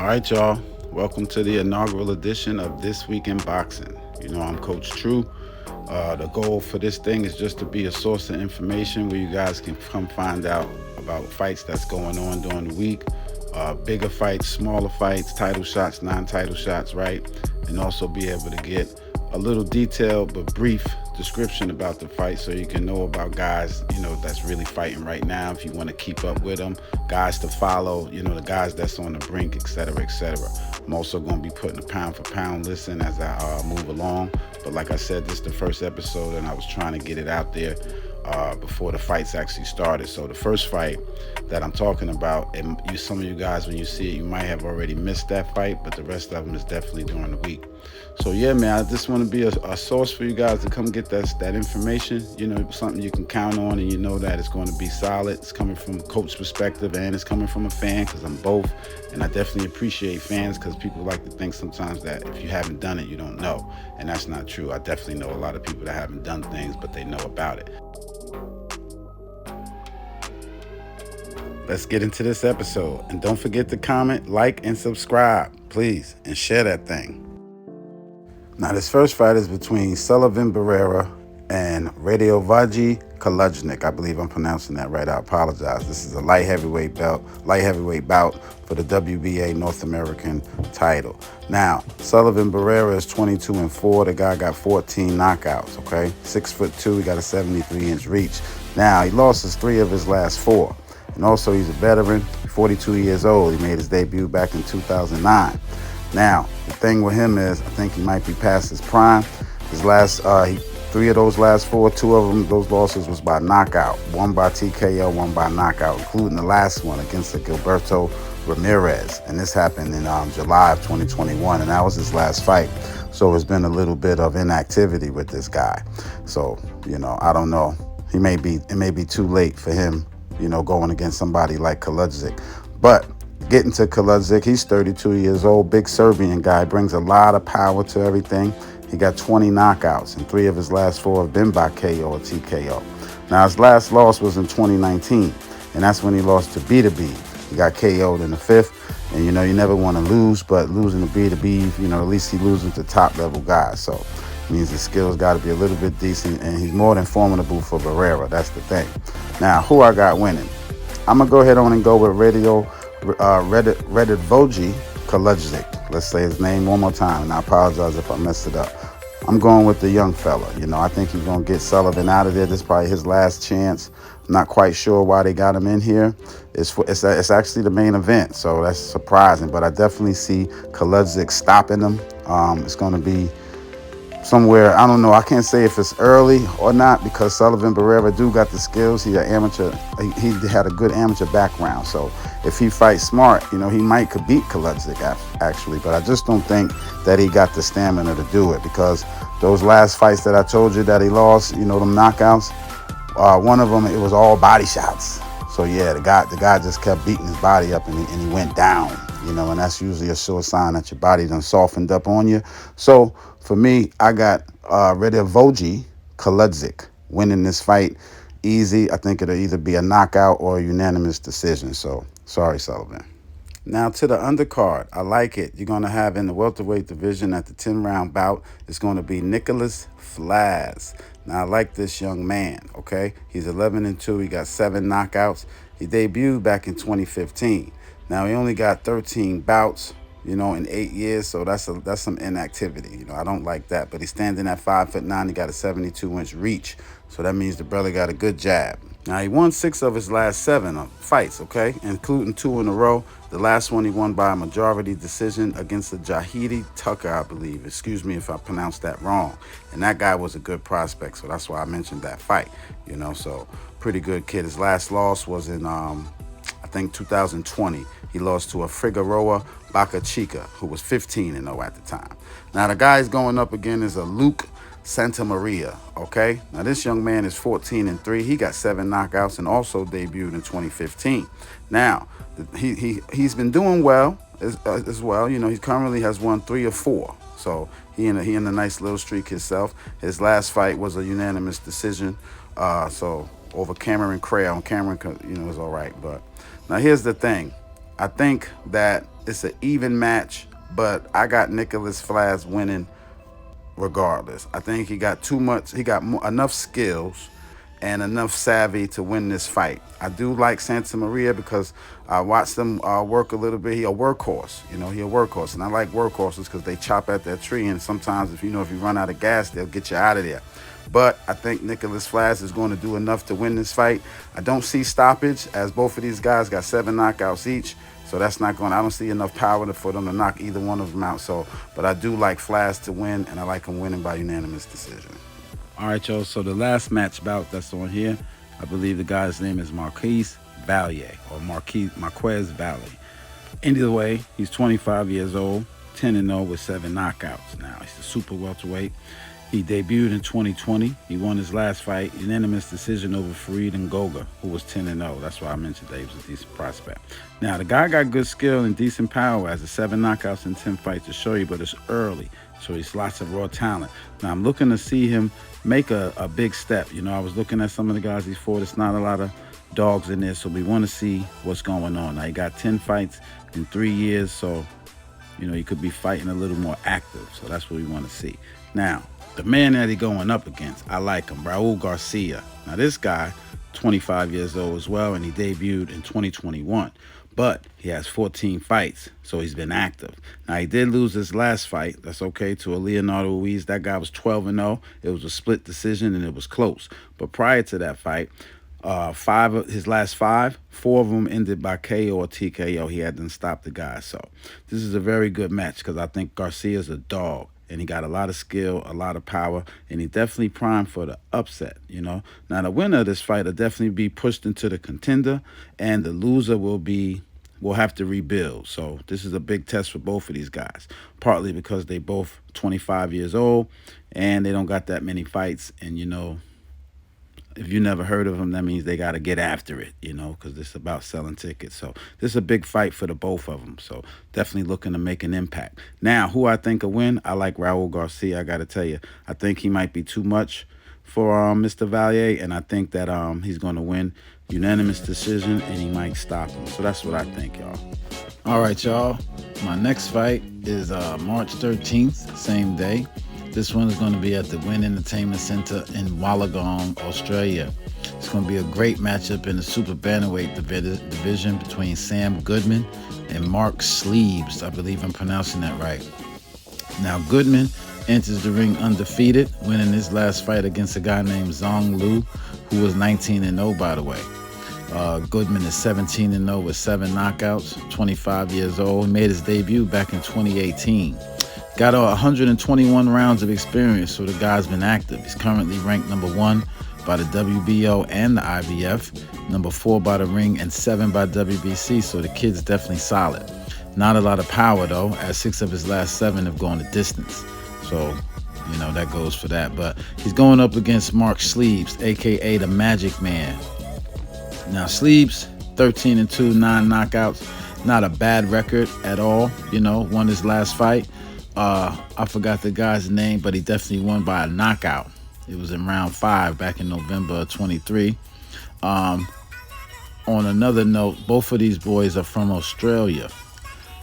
All right, y'all. Welcome to the inaugural edition of This Week in Boxing. I'm Coach True. The goal for this thing is just to be a source of information where you guys can come find out about fights that's going on during the week. Bigger fights, smaller fights, title shots, non-title shots, right? And also be able to get a little detailed but brief description about the fight so you can know about guys, that's really fighting right now if you want to keep up with them, guys to follow, the guys that's on the brink, etc., etc. I'm also going to be putting a pound for pound list in as I move along. But like I said, this is the first episode and I was trying to get it out there before the fights actually started. So the first fight that I'm talking about, and some of you guys, when you see it, you might have already missed that fight, but the rest of them is definitely during the week. So yeah, man, I just want to be a source for you guys to come get that information, something you can count on, and you know that it's going to be solid. It's coming from a coach perspective and it's coming from a fan, because I'm both. And I definitely appreciate fans, because people like to think sometimes that if you haven't done it, you don't know. And that's not true. I definitely know a lot of people that haven't done things, but they know about it. Let's get into this episode. And don't forget to comment, like, and subscribe, please, and share that thing. Now, this first fight is between Sullivan Barrera and Vucic. I believe I'm pronouncing that right. I apologize. This is a light heavyweight bout for the WBA North American title. Now, Sullivan Barrera is 22-4. The guy got 14 knockouts, okay? 6'2", he got a 73-inch reach. Now, he lost his 3 of his last 4. And also, he's a veteran, 42 years old. He made his debut back in 2009. Now, the thing with him is, I think he might be past his prime. His last, 3 of those last 4, 2 of them, those losses was by knockout. 1 by TKO, 1 by knockout, including the last one against the Gilberto Ramirez. And this happened in July of 2021, and that was his last fight. So it's been a little bit of inactivity with this guy. So, I don't know. It may be too late for him, going against somebody like Kaludzic. But getting to Kaludzic, he's 32 years old, big Serbian guy, brings a lot of power to everything. He got 20 knockouts, and 3 of his last 4 have been by KO or TKO. Now, his last loss was in 2019, and that's when he lost to B2B. He got KO'd in the 5th, and you never want to lose, but losing to B2B, at least he loses to top-level guys. So it means his skills got to be a little bit decent, and he's more than formidable for Barrera. That's the thing. Now, who I got winning? I'm going to go ahead on and go with Vucic. Let's say his name one more time, and I apologize if I messed it up. I'm going with the young fella. I think he's going to get Sullivan out of there. This is probably his last chance. I'm not quite sure why they got him in here. It's actually the main event, so that's surprising. But I definitely see Kaludzic stopping him. It's going to be somewhere, I don't know, I can't say if it's early or not, because Sullivan Barrera do got the skills. He's an amateur. He had a good amateur background, so if he fights smart, he could beat Kaludzic actually. But I just don't think that he got the stamina to do it, because those last fights that I told you that he lost, them knockouts, one of them, it was all body shots. So yeah, the guy just kept beating his body up, and he went down. And that's usually a sure sign that your body done softened up on you. So for me, I got Vucic winning this fight easy. I think it'll either be a knockout or a unanimous decision. So sorry, Sullivan. Now to the undercard. I like it. You're going to have in the welterweight division at the 10-round bout, it's going to be Nicholas Flaz. Now, I like this young man, okay? He's 11-2. He got 7 knockouts. He debuted back in 2015. Now, he only got 13 bouts, in 8 years, so that's some inactivity. I don't like that. But he's standing at 5'9". He got a 72-inch reach, so that means the brother got a good jab. Now, he won 6 of his last 7 fights, okay, including 2 in a row. The last one he won by a majority decision against the Jahidi Tucker, I believe. Excuse me if I pronounced that wrong. And that guy was a good prospect, so that's why I mentioned that fight, so pretty good kid. His last loss was in, I think, 2020. He lost to a Figueroa Bacachica, who was 15-0 at the time. Now, the guy he's going up again is a Luke Santa Maria, okay? Now, this young man is 14-3. He got 7 knockouts and also debuted in 2015. Now, he's been doing well as well. He currently has won 3 or 4. So he in a nice little streak himself. His last fight was a unanimous decision. So over Cameron Crail. Cameron, is all right. But now here's the thing. I think that it's an even match, but I got Nicholas Flas winning regardless. I think he got too much. He got enough skills and enough savvy to win this fight. I do like Santa Maria because I watched him work a little bit. He a workhorse, he a workhorse, and I like workhorses because they chop at that tree, and sometimes if you run out of gas, they'll get you out of there. But I think Nicholas Flas is going to do enough to win this fight. I don't see stoppage, as both of these guys got 7 knockouts each. So that's not going. I don't see enough power for them to knock either one of them out. So, but I do like Flas to win, and I like him winning by unanimous decision. All right, y'all. So the last match bout that's on here, I believe the guy's name is Marquez Valier or Marquez Valley. Either way, he's 25 years old, 10-0 with 7 knockouts. Now he's a super welterweight. He debuted in 2020. He won his last fight, unanimous decision over Farid Ngoga, who was 10-0. That's why I mentioned that he was a decent prospect. Now, the guy got good skill and decent power, has 7 knockouts in 10 fights to show you, but it's early, so he's lots of raw talent. Now, I'm looking to see him make a big step. I was looking at some of the guys he's fought. It's not a lot of dogs in there, so we want to see what's going on. Now, he got 10 fights in 3 years, so, he could be fighting a little more active, so that's what we want to see. Now, the man that he's going up against, I like him, Raul Garcia. Now, this guy, 25 years old as well, and he debuted in 2021. But he has 14 fights, so he's been active. Now, he did lose his last fight. That's okay, to a Leonardo Ruiz. That guy was 12-0. It was a split decision, and it was close. But prior to that fight, his last 5, 4 of them ended by KO or TKO. He hadn't stopped the guy. So this is a very good match because I think Garcia's a dog. And he got a lot of skill, a lot of power, and he definitely primed for the upset, Now, the winner of this fight will definitely be pushed into the contender, and the loser will have to rebuild. So this is a big test for both of these guys, partly because they both 25 years old, and they don't got that many fights, and, if you never heard of them, that means they got to get after it, because this is about selling tickets. So this is a big fight for the both of them. So definitely looking to make an impact. Now, who I think will win, I like Raul Garcia. I got to tell you, I think he might be too much for Mr. Valier, and I think that he's going to win unanimous decision, and he might stop him. So that's what I think, y'all. All right, y'all. My next fight is March 13th, same day. This one is going to be at the Wynn Entertainment Center in Wollongong, Australia. It's going to be a great matchup in the super bantamweight division between Sam Goodman and Mark Sleeves. I believe I'm pronouncing that right. Now, Goodman enters the ring undefeated, winning his last fight against a guy named Zong Lu, who was 19-0, by the way. Goodman is 17-0 with 7 knockouts, 25 years old. He made his debut back in 2018. Got 121 rounds of experience, so the guy's been active. He's currently ranked number 1 by the WBO and the IBF, number 4 by the Ring, and 7 by WBC, so the kid's definitely solid. Not a lot of power, though, as 6 of his last 7 have gone the distance. So, that goes for that. But he's going up against Mark Sleeves, a.k.a. the Magic Man. Now, Sleeves, 13-2, 9 knockouts. Not a bad record at all, won his last fight. I forgot the guy's name, but he definitely won by a knockout. It was in round 5 back in November of 23. On another note, both of these boys are from Australia,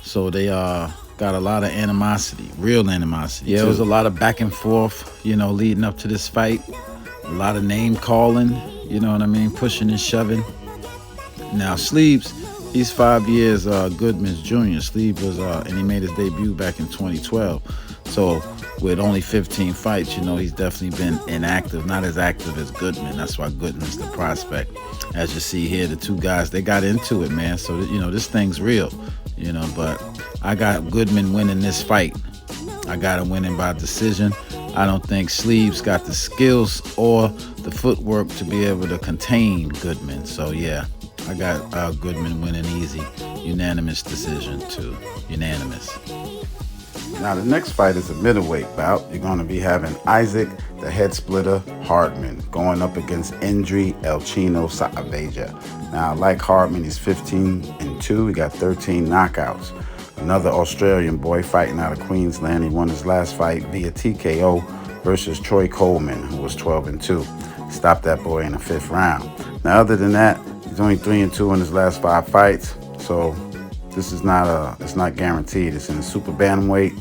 so they got a lot of animosity, real animosity. Yeah, it was a lot of back and forth, leading up to this fight. A lot of name calling, pushing and shoving. Now, Sleeves, he's 5 years Goodman's junior. Sleeve was, and he made his debut back in 2012. So with only 15 fights, he's definitely been inactive, not as active as Goodman. That's why Goodman's the prospect. As you see here, the two guys, they got into it, man. So, this thing's real, but I got Goodman winning this fight. I got him winning by decision. I don't think Sleeves got the skills or the footwork to be able to contain Goodman. So, yeah. I got Goodman winning easy. Unanimous decision, too. Unanimous. Now, the next fight is a middleweight bout. You're going to be having Isaac, the head splitter, Hardman, going up against Endry El Chino Saavedra. Now, like Hardman, he's 15-2. He got 13 knockouts. Another Australian boy fighting out of Queensland. He won his last fight via TKO versus Troy Coleman, who was 12-2. Stopped that boy in the 5th round. Now, other than that, he's only 3-2 in his last 5 fights. So, This is it's not guaranteed. It's in the super bantamweight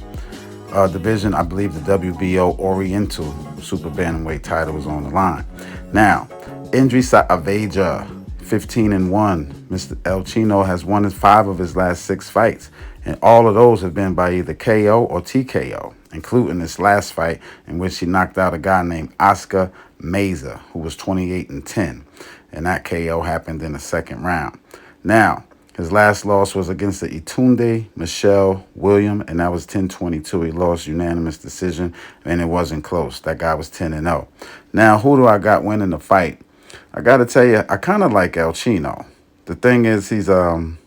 division. I believe the WBO Oriental super bantamweight title is on the line. Now, Idris Aveja, 15-1. Mr. El Chino has won 5 of his last 6 fights, and all of those have been by either KO or TKO, including this last fight in which he knocked out a guy named Oscar Meza, who was 28-10, and that KO happened in the second round. Now, his last loss was against the Itunde Michelle William, and that was 10-22. He lost unanimous decision, and it wasn't close. That guy was 10-0. Now, who do I got winning the fight? I got to tell you, I kind of like El Chino. The thing is, I'm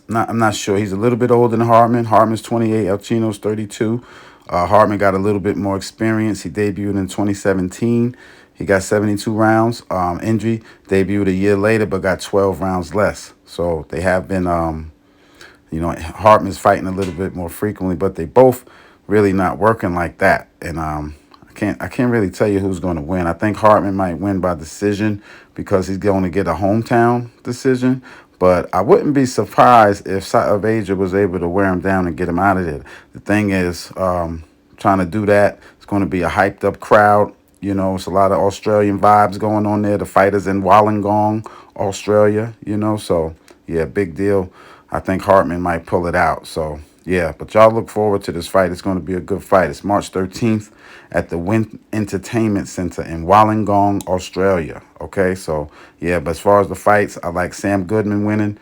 not sure. He's a little bit older than Hartman. Hartman's 28, El Chino's 32. Hartman got a little bit more experience. He debuted in 2017. He got 72 rounds. Indri debuted a year later, but got 12 rounds less. So they have been, Hartman's fighting a little bit more frequently, but they both really not working like that. And I can't really tell you who's going to win. I think Hartman might win by decision because he's going to get a hometown decision. But I wouldn't be surprised if Aveja was able to wear him down and get him out of there. The thing is, trying to do that, it's going to be a hyped up crowd. You know, it's a lot of Australian vibes going on there. The fight is in Wollongong, Australia, so yeah, big deal. I think Hartman might pull it out. So yeah, but y'all look forward to this fight. It's going to be a good fight. It's March 13th at the Wynn Entertainment Center in Wollongong, Australia. Okay, so yeah, but as far as the fights, I like Sam Goodman winning,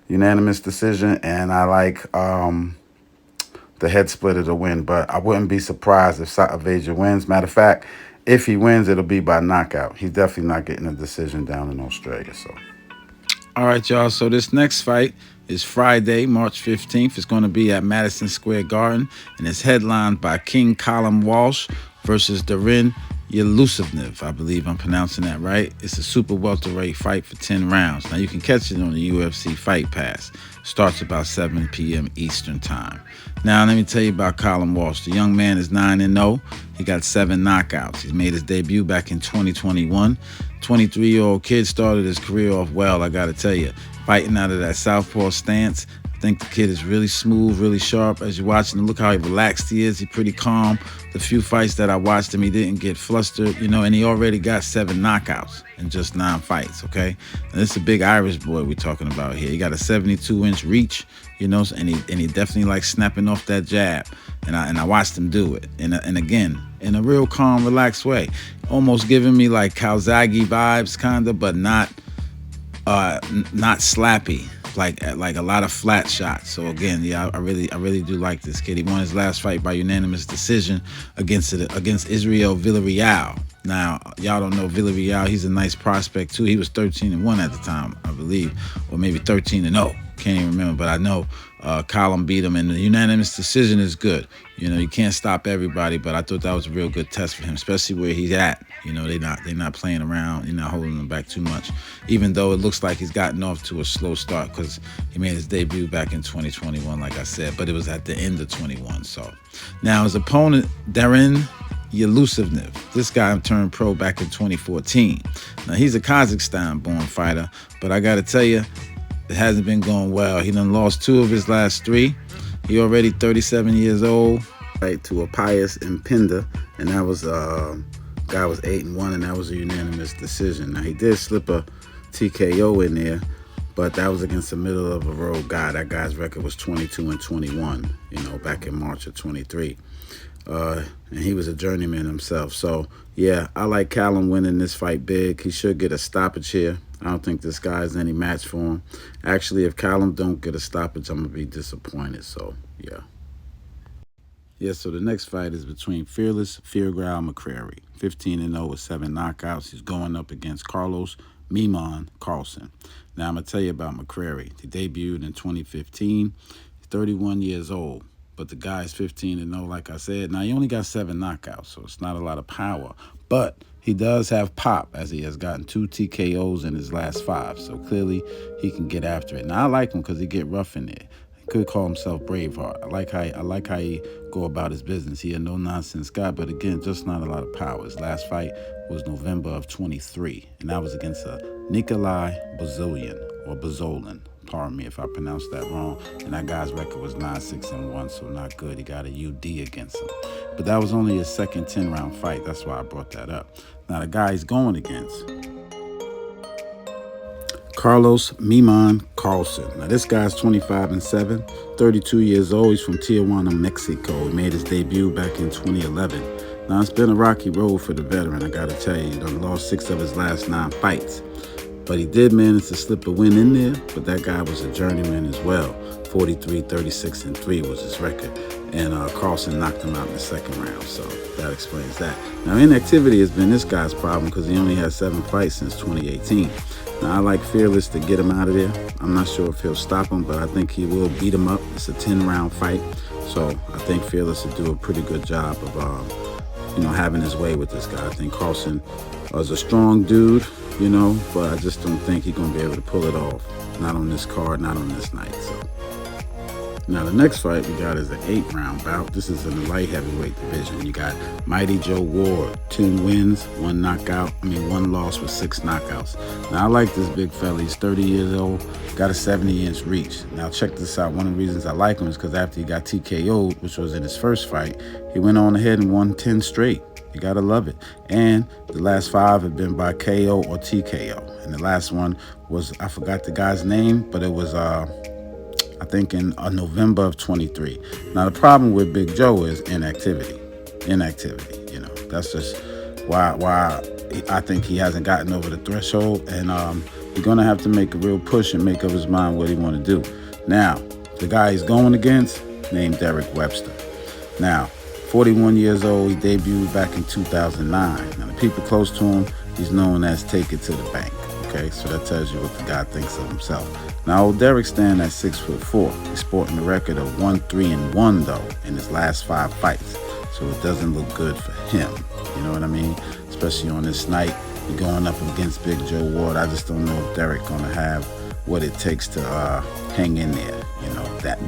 unanimous decision, and I like the head splitter to win. But I wouldn't be surprised if Aveja wins. Matter of fact, if he wins, it'll be by knockout. He's definitely not getting a decision down in Australia. So, all right, y'all. So this next fight is Friday, March 15th. It's going to be at Madison Square Garden, and it's headlined by King Colin Walsh versus Duren Yusufnev. I believe I'm pronouncing that right. It's a super welterweight fight for 10 rounds. Now, you can catch it on the UFC Fight Pass. Starts about 7 p.m. Eastern Time. Now, let me tell you about Colin Walsh. The young man is 9-0. He got 7 knockouts. He made his debut back in 2021. 23-year-old kid started his career off well, I got to tell you. Fighting out of that southpaw stance. I think the kid is really smooth, really sharp. As you're watching him, look how he relaxed he is. He's pretty calm. The few fights that I watched him, he didn't get flustered, and he already got 7 knockouts in just 9 fights, okay? And this is a big Irish boy we're talking about here. He got a 72-inch reach, and he definitely likes snapping off that jab. And I watched him do it. And again, in a real calm, relaxed way. Almost giving me like Calzaghe vibes, kind of, but not slappy. Like a lot of flat shots. So again, yeah, I really do like this kid. He won his last fight by unanimous decision against Israel Villarreal. Now, y'all don't know Villarreal. He's a nice prospect too. He was 13-1 at the time, I believe, or maybe 13-0. Can't even remember, but I know Colin beat him, and the unanimous decision is good. You can't stop everybody, but I thought that was a real good test for him, especially where he's at. They're not playing around. They're not holding him back too much, even though it looks like he's gotten off to a slow start because he made his debut back in 2021, like I said, but it was at the end of 21. So now his opponent, Duren Yusufnev. This guy turned pro back in 2014. Now he's a Kazakhstan-born fighter, but I got to tell you, it hasn't been going well. He done lost 2 of his last 3. He already 37 years old. Right to a Pius Impinda, and that was guy was 8-1, and that was a unanimous decision. Now he did slip a TKO in there, but that was against the middle of a road guy. That guy's record was 22-21. Back in March of 23. And he was a journeyman himself. So yeah, I like Callum winning this fight big. He should get a stoppage here. I don't think this guy is any match for him. Actually, if Callum don't get a stoppage, I'm going to be disappointed. So, yeah. Yeah, so the next fight is between Fearless Fearground McCrary. 15-0 with 7 knockouts. He's going up against Carlos Mimon Carlson. Now, I'm going to tell you about McCrary. He debuted in 2015. He's 31 years old. But the guy's 15-0, like I said. Now, he only got 7 knockouts, so it's not a lot of power. But he does have pop, as he has gotten 2 TKOs in his last 5. So clearly, he can get after it. Now, I like him because he get rough in there. He could call himself Braveheart. I like how he go about his business. He a no-nonsense guy, but again, just not a lot of power. His last fight was November of 23, and that was against a Nikolai Bazolian, or Bazolin. Pardon me if I pronounced that wrong. And that guy's record was 9-6-1, so not good. He got a UD against him. But that was only his second 10-round fight. That's why I brought that up. Now, the guy he's going against, Carlos Mimon Carlson. Now, this guy's 25-7, 32 years old. He's from Tijuana, Mexico. He made his debut back in 2011. Now, it's been a rocky road for the veteran, I got to tell you. He done lost 6 of his last 9 fights. But he did manage to slip a win in there, but that guy was a journeyman as well. 43-36-3 was his record. And Carlson knocked him out in the second round, so that explains that. Now, inactivity has been this guy's problem because he only had 7 fights since 2018. Now, I like Felis to get him out of there. I'm not sure if he'll stop him, but I think he will beat him up. It's a 10-round fight, so I think Felis will do a pretty good job of having his way with this guy. I think Carlson is a strong dude, but I just don't think he's going to be able to pull it off. Not on this card, not on this night. So now the next fight we got is an 8-round bout. This is in the light heavyweight division. You got Mighty Joe Ward, 10 wins, 1 loss with 6 knockouts. Now I like this big fella. He's 30 years old, got a 70-inch reach. Now check this out. One of the reasons I like him is because after he got TKO'd, which was in his first fight, he went on ahead and won 10 straight. You gotta love it. And the last 5 have been by KO or TKO. And the last one was, I forgot the guy's name, but it was I think in November of 23. Now the problem with Big Joe is inactivity. That's just why I think he hasn't gotten over the threshold, and he's gonna have to make a real push and make up his mind what he want to do. Now the guy he's going against, named Derek Webster. Now 41 years old, he debuted back in 2009. Now the people close to him, he's known as Take It to the Bank. Okay, so that tells you what the guy thinks of himself. Now, old Derek stands at 6'4". He's sporting a record of 1-3-1 though in his last 5 fights, so it doesn't look good for him. You know what I mean? Especially on this night, you're going up against Big Joe Ward. I just don't know if Derek's gonna have what it takes to hang in there.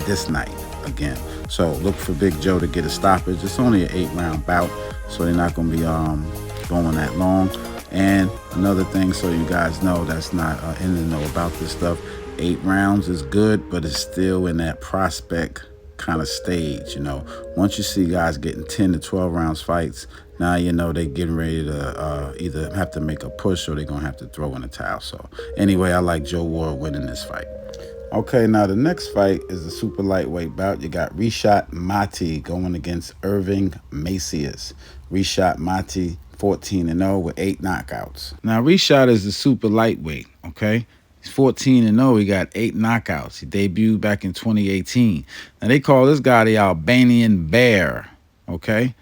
This night again. So look for Big Joe to get a stoppage. It's only an 8-round bout, so they're not gonna be going that long. And another thing, so you guys know that's not in the know about this stuff, 8 rounds is good, but it's still in that prospect kind of stage. Once you see guys getting 10 to 12 rounds fights, now they're getting ready to either have to make a push or they're gonna have to throw in the towel. So anyway, I like Joe Ward winning this fight. Okay, now the next fight is the super lightweight bout. You got Rishad Mati going against Irving Macias. Rishad Mati, 14-0 with 8 knockouts. Now Rishad is the super lightweight, okay? He's 14-0. He got 8 knockouts. He debuted back in 2018. Now they call this guy the Albanian Bear, okay?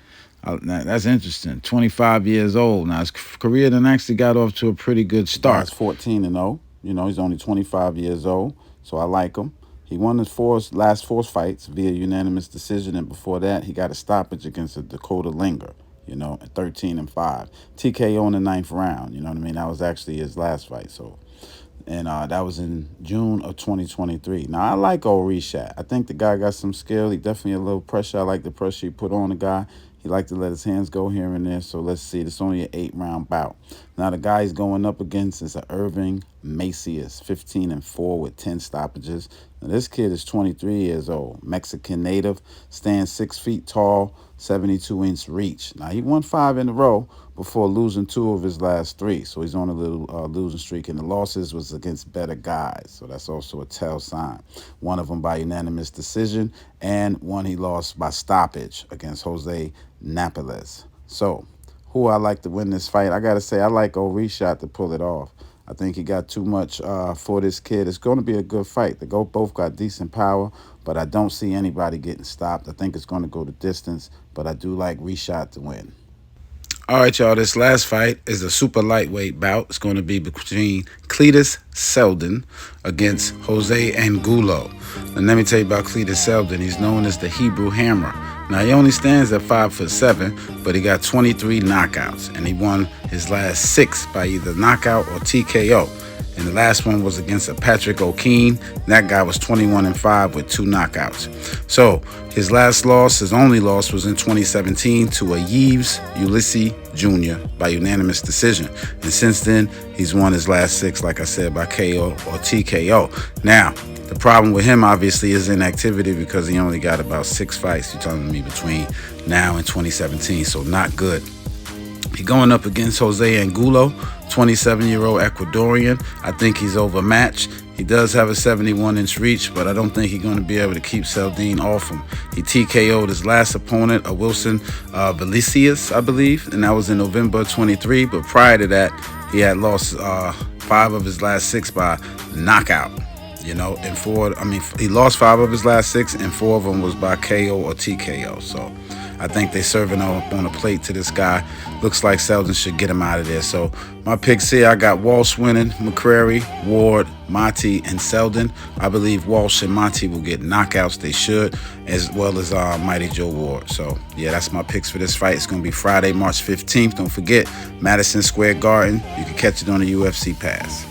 Now, that's interesting. 25 years old. Now his career then actually got off to a pretty good start. He's 14-0. He's only 25 years old, so I like him. He won his last 4 fights via unanimous decision, and before that, he got a stoppage against a Dakota Linger. 13-5. TKO in the 9th round. You know what I mean? That was actually his last fight. So, and that was in June of 2023. Now, I like old Rishad. I think the guy got some skill. He definitely a little pressure. I like the pressure he put on the guy. He liked to let his hands go here and there. So let's see. It's only an 8-round bout. Now the guy he's going up against is Irving Macias, 15-4 with 10 stoppages. Now this kid is 23 years old, Mexican native, stands 6 feet tall, 72-inch reach. Now he won 5 in a row before losing 2 of his last 3. So he's on a little losing streak, and the losses was against better guys. So that's also a tell sign. One of them by unanimous decision, and one he lost by stoppage against Jose Napoles. So who I like to win this fight? I got to say, I like old Rishad to pull it off. I think he got too much for this kid. It's going to be a good fight. They both got decent power, but I don't see anybody getting stopped. I think it's going to go the distance, but I do like Rishad to win. All right, y'all, this last fight is a super lightweight bout. It's going to be between Seldon against Jose Angulo. And let me tell you about Seldon. He's known as the Hebrew Hammer. Now, he only stands at 5'7", but he got 23 knockouts, and he won his last 6 by either knockout or TKO. And the last one was against a Patrick O'Keefe. That guy was 21-5 with 2 knockouts. So his last loss, his only loss, was in 2017 to a Hughes Ulysses Jr. by unanimous decision. And since then, he's won his last 6, like I said, by KO or TKO. Now, the problem with him, obviously, is inactivity because he only got about 6 fights, you're telling me, between now and 2017, so not good. He's going up against Jose Angulo, 27-year-old Ecuadorian. I think he's overmatched. He does have a 71-inch reach, but I don't think he's going to be able to keep Seldon off him. He TKO'd his last opponent, a Wilson Velicius, I believe, and that was in November 23. But prior to that, he had lost 5 of his last 6 by knockout. You know, he lost 5 of his last 6, and 4 of them was by KO or TKO. So I think they're serving on a plate to this guy. Looks like Seldon should get him out of there. So my picks here, I got Walsh winning, McCrary, Ward, Monty, and Seldon. I believe Walsh and Monty will get knockouts. They should, as well as Mighty Joe Ward. So yeah, that's my picks for this fight. It's going to be Friday, March 15th. Don't forget, Madison Square Garden. You can catch it on the UFC Pass.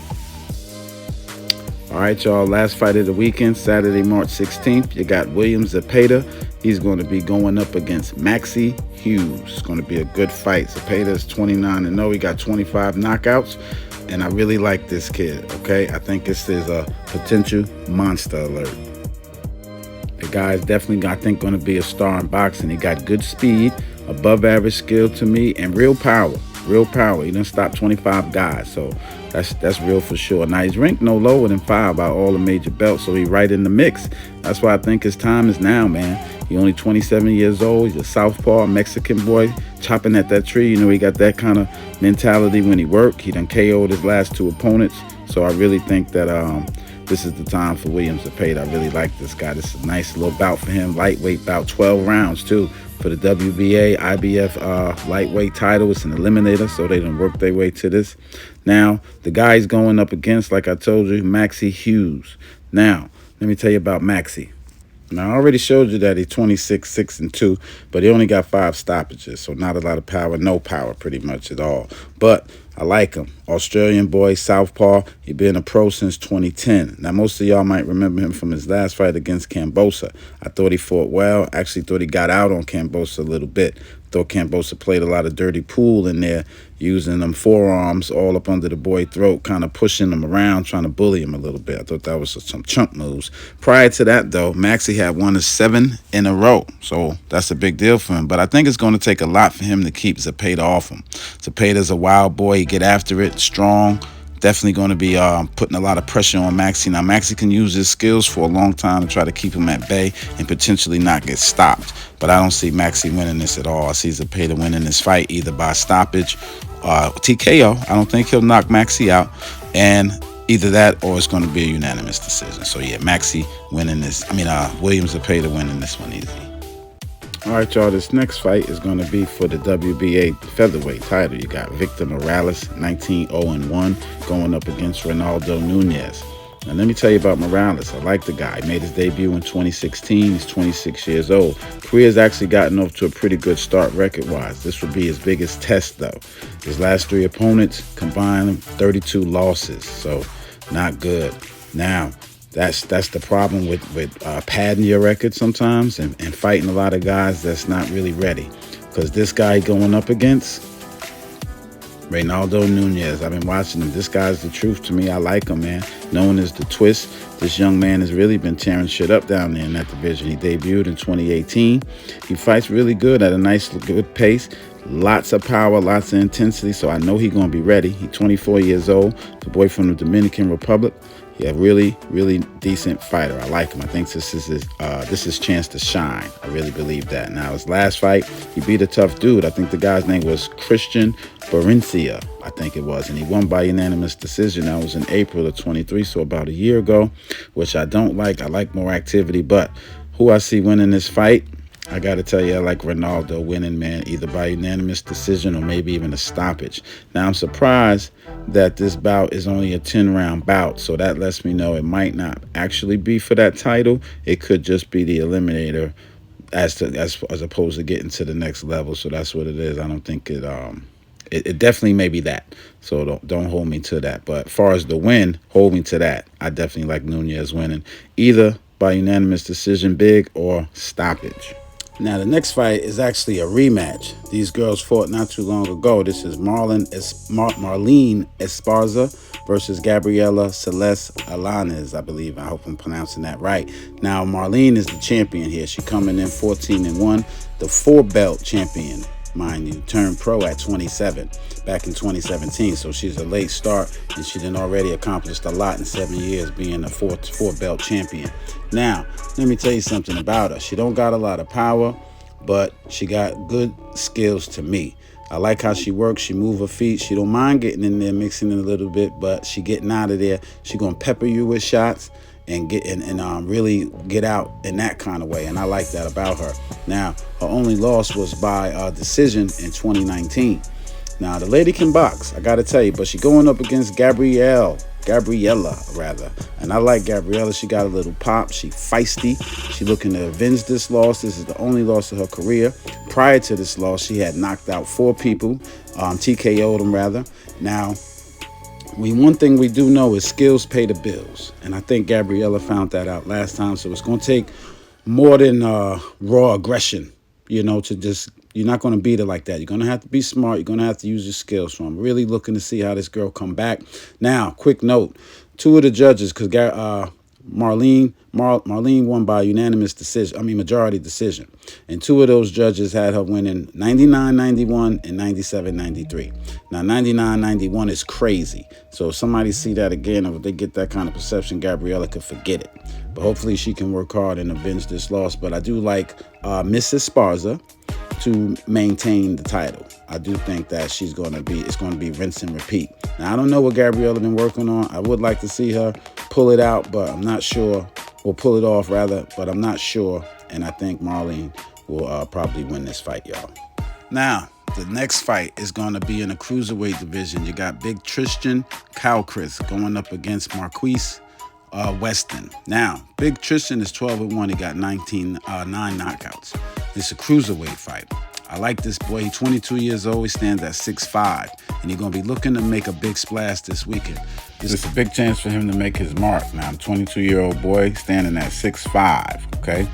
All right, y'all, last fight of the weekend, Saturday, March 16th. You got William Zapa. He's going to be going up against Maxie Hughes. It's going to be a good fight. Zapa is 29-0. He got 25 knockouts, and I really like this kid, okay? I think this is a potential monster alert. The guy's definitely, I think, going to be a star in boxing. He got good speed, above average skill to me, and real power. Real power. He done stopped 25 guys, so that's real for sure. Now, he's ranked no lower than 5 by all the major belts, so he's right in the mix. That's why I think his time is now, man. He's only 27 years old. He's a southpaw, Mexican boy, chopping at that tree. You know, he got that kind of mentality when he work. He done KO'd his last 2 opponents, so I really think that this is the time for William Zapa. I really like this guy. This is a nice little bout for him. Lightweight bout, 12 rounds, too, for the WBA, IBF lightweight title. It's an eliminator, so they done work their way to this. Now, the guy he's going up against, like I told you, Maxie Hughes. Now, let me tell you about Maxie. Now, I already showed you that he's 26, 6-2, but he only got 5 stoppages, so not a lot of power, no power pretty much at all. But I like him. Australian boy, southpaw. He's been a pro since 2010. Now, most of y'all might remember him from his last fight against Kambosa. I thought he fought well. Actually thought he got out on Kambosa a little bit. Thought Kambosa played a lot of dirty pool in there, using them forearms all up under the boy's throat, kind of pushing him around, trying to bully him a little bit. I thought that was some chump moves. Prior to that, though, Maxie had won his 7 in a row, so that's a big deal for him. But I think it's going to take a lot for him to keep Zapa off him. Zapa's a wild boy. He get after it, strong. Definitely going to be putting a lot of pressure on Maxie. Now, Maxie can use his skills for a long time to try to keep him at bay and potentially not get stopped. But I don't see Maxie winning this at all. I see Zapa winning this fight either by stoppage, TKO. I don't think he'll knock Maxie out. And either that or it's going to be a unanimous decision. So, yeah, Maxie winning this. William Zapa winning this one easy. All right, y'all, this next fight is going to be for the WBA featherweight title. You got Victor Morales, 19-0-1, going up against Ronaldo Nunes. Now, let me tell you about Morales. I like the guy. He made his debut in 2016. He's 26 years old. Career's actually gotten off to a pretty good start record-wise. This would be his biggest test, though. His last 3 opponents combined 32 losses, so not good. Now, that's the problem with padding your record sometimes and fighting a lot of guys that's not really ready. Because this guy going up against Ronaldo Nunes, I've been watching him. This guy's the truth to me. I like him, man. Known as the Twist. This young man has really been tearing shit up down there in that division. He debuted in 2018. He fights really good at a nice, good pace. Lots of power, lots of intensity, so I know he's going to be ready. He's 24 years old, the boy from the Dominican Republic. He's a really, really decent fighter. I like him. I think this is his chance to shine. I really believe that. Now, his last fight, he beat a tough dude. I think the guy's name was Christian Barrera, I think it was, and he won by unanimous decision. That was in April of 23, so about a year ago, which I don't like. I like more activity, but who I see winning this fight, I got to tell you, I like Ronaldo winning, man, either by unanimous decision or maybe even a stoppage. Now, I'm surprised that this bout is only a 10-round bout, so that lets me know it might not actually be for that title. It could just be the eliminator as opposed to getting to the next level, so that's what it is. I don't think it definitely may be that. So don't hold me to that. But as far as the win, hold me to that. I definitely like Nunes winning, either by unanimous decision, big, or stoppage. Now, the next fight is actually a rematch. These girls fought not too long ago. This is Marlene Esparza versus Gabriela Celeste Alanes, I believe. I hope I'm pronouncing that right. Now, Marlene is the champion here. She's coming in 14-1, the 4-belt champion, mind you, turned pro at 27 back in 2017. So she's a late start, and she done already accomplished a lot in 7 years being a four-belt champion. Now, let me tell you something about her. She don't got a lot of power, but she got good skills to me. I like how she works. She move her feet. She don't mind getting in there, mixing it a little bit, but she getting out of there. She gonna pepper you with shots and really get out in that kind of way. And I like that about her. Now, her only loss was by decision in 2019. Now, the lady can box, I gotta tell you, but she going up against Gabriella, rather. And I like Gabriella. She got a little pop. She feisty. She looking to avenge this loss. This is the only loss of her career. Prior to this loss, she had knocked out 4 people, TKO'd them rather. Now, one thing we do know is skills pay the bills. And I think Gabriella found that out last time. So it's going to take more than raw aggression, to just, you're not going to beat her like that. You're going to have to be smart. You're going to have to use your skills. So I'm really looking to see how this girl come back. Now, quick note, 2 of the judges, because Marlene won by unanimous decision, majority decision. And 2 of those judges had her winning 99-91 and 97-93. Now, 99-91 is crazy. So if somebody see that again, or if they get that kind of perception, Gabriella could forget it. But hopefully she can work hard and avenge this loss. But I do like Mrs. Sparza to maintain the title. I do think that it's going to be rinse and repeat. Now, I don't know what Gabriella been working on. I would like to see her pull it out, but I'm not sure. Or pull it off, rather, but I'm not sure. And I think Marlene will probably win this fight, y'all. Now, the next fight is going to be in the cruiserweight division. You got Big Tristan Calcris going up against Marquise Weston. Now, Big Tristan is 12-1. He got 9 knockouts. It's a cruiserweight fight. I like this boy. He's 22 years old. He stands at 6'5", and he's going to be looking to make a big splash this weekend. This is a big chance for him to make his mark. Now, I'm a 22-year-old boy standing at 6'5", okay?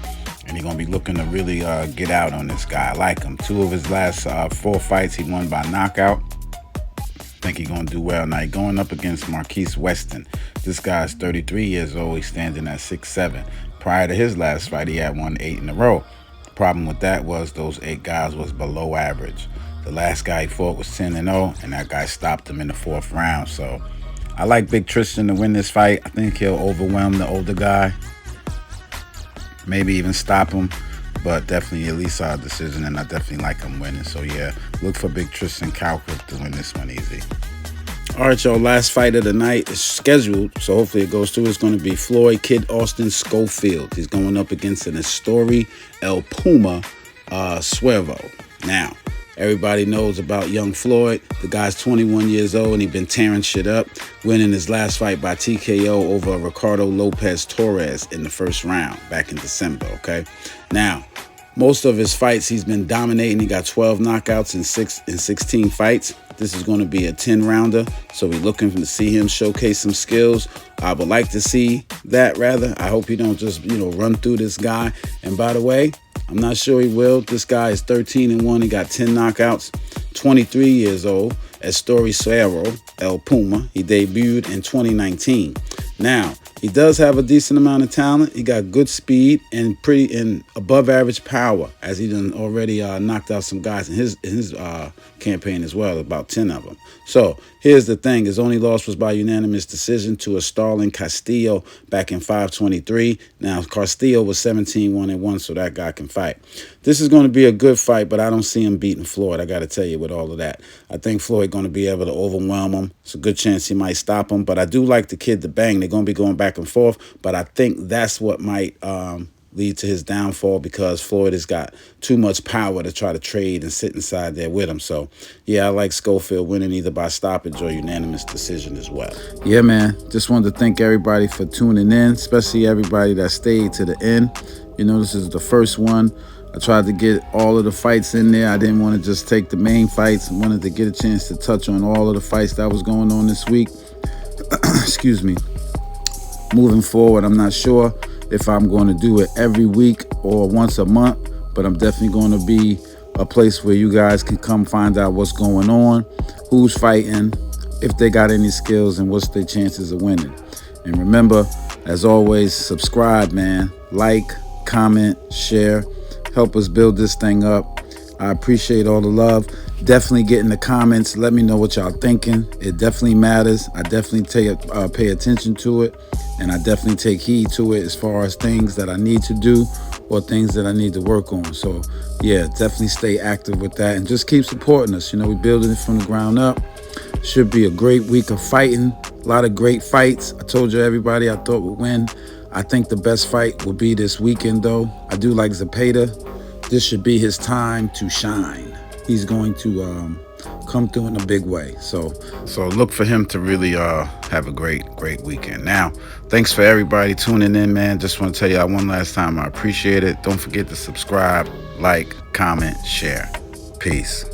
And he's going to be looking to really get out on this guy. I like him. 2 of his last 4 fights, he won by knockout. I think he's going to do well. Now, he's going up against Marquise Weston. This guy's 33 years old. He's standing at 6'7". Prior to his last fight, he had won 8 in a row. Problem with that was those 8 guys was below average. The last guy he fought was 10-0, and that guy stopped him in the 4th round. So I like Big Tristan to win this fight. I think he'll overwhelm the older guy, maybe even stop him, but definitely at least a decision, and I definitely like him winning. So yeah, look for Big Tristan Calcris to win this one easy. All right, y'all, last fight of the night is scheduled, so hopefully it goes through. It's going to be Floyd Kid Austin Schofield. He's going up against an Astori El Puma Suervo. Now, everybody knows about young Floyd. The guy's 21 years old, and he's been tearing shit up, winning his last fight by TKO over Ricardo Lopez Torres in the 1st round back in December, okay? Now, most of his fights, he's been dominating. He got 12 knockouts in 16 fights. This is going to be a 10-rounder, so we're looking to see him showcase some skills. I would like to see that, rather. I hope he don't just, run through this guy. And by the way, I'm not sure he will. This guy is 13-1. He got 10 knockouts, 23 years old. Astori Suero El Puma. He debuted in 2019. Now, he does have a decent amount of talent. He got good speed and above average power, as he done already knocked out some guys in his campaign as well, about 10 of them. So here's the thing. His only loss was by unanimous decision to a Starling Castillo back in 523. Now, Castillo was 17-1-1, so that guy can fight. This is going to be a good fight, but I don't see him beating Floyd. I got to tell you, with all of that, I think Floyd going to be able to overwhelm him. It's a good chance he might stop him, but I do like the kid to bang. They're going to be going back and forth, but I think that's what might lead to his downfall, because Floyd has got too much power to try to trade and sit inside there with him. So, yeah, I like Schofield winning either by stoppage or unanimous decision as well. Yeah, man, just wanted to thank everybody for tuning in, especially everybody that stayed to the end. You know, this is the first one. I tried to get all of the fights in there. I didn't want to just take the main fights. I wanted to get a chance to touch on all of the fights that was going on this week. Excuse me. Moving forward, I'm not sure if I'm going to do it every week or once a month, but I'm definitely going to be a place where you guys can come find out what's going on, who's fighting, if they got any skills, and what's their chances of winning. And remember, as always, subscribe, man. Like, comment, share. Help us build this thing up. I appreciate all the love. Definitely get in the comments. Let me know what y'all thinking. It definitely matters. I definitely pay attention to it, and I definitely take heed to it as far as things that I need to do or things that I need to work on. So yeah, definitely stay active with that and just keep supporting us. You know, we're building it from the ground up. Should be a great week of fighting. A lot of great fights. I told you everybody I thought would win. I think the best fight will be this weekend, though. I do like Zapa. This should be his time to shine. He's going to come through in a big way. So look for him to really have a great weekend. Now, thanks for everybody tuning in, man. Just want to tell y'all one last time, I appreciate it. Don't forget to subscribe, like, comment, share. Peace.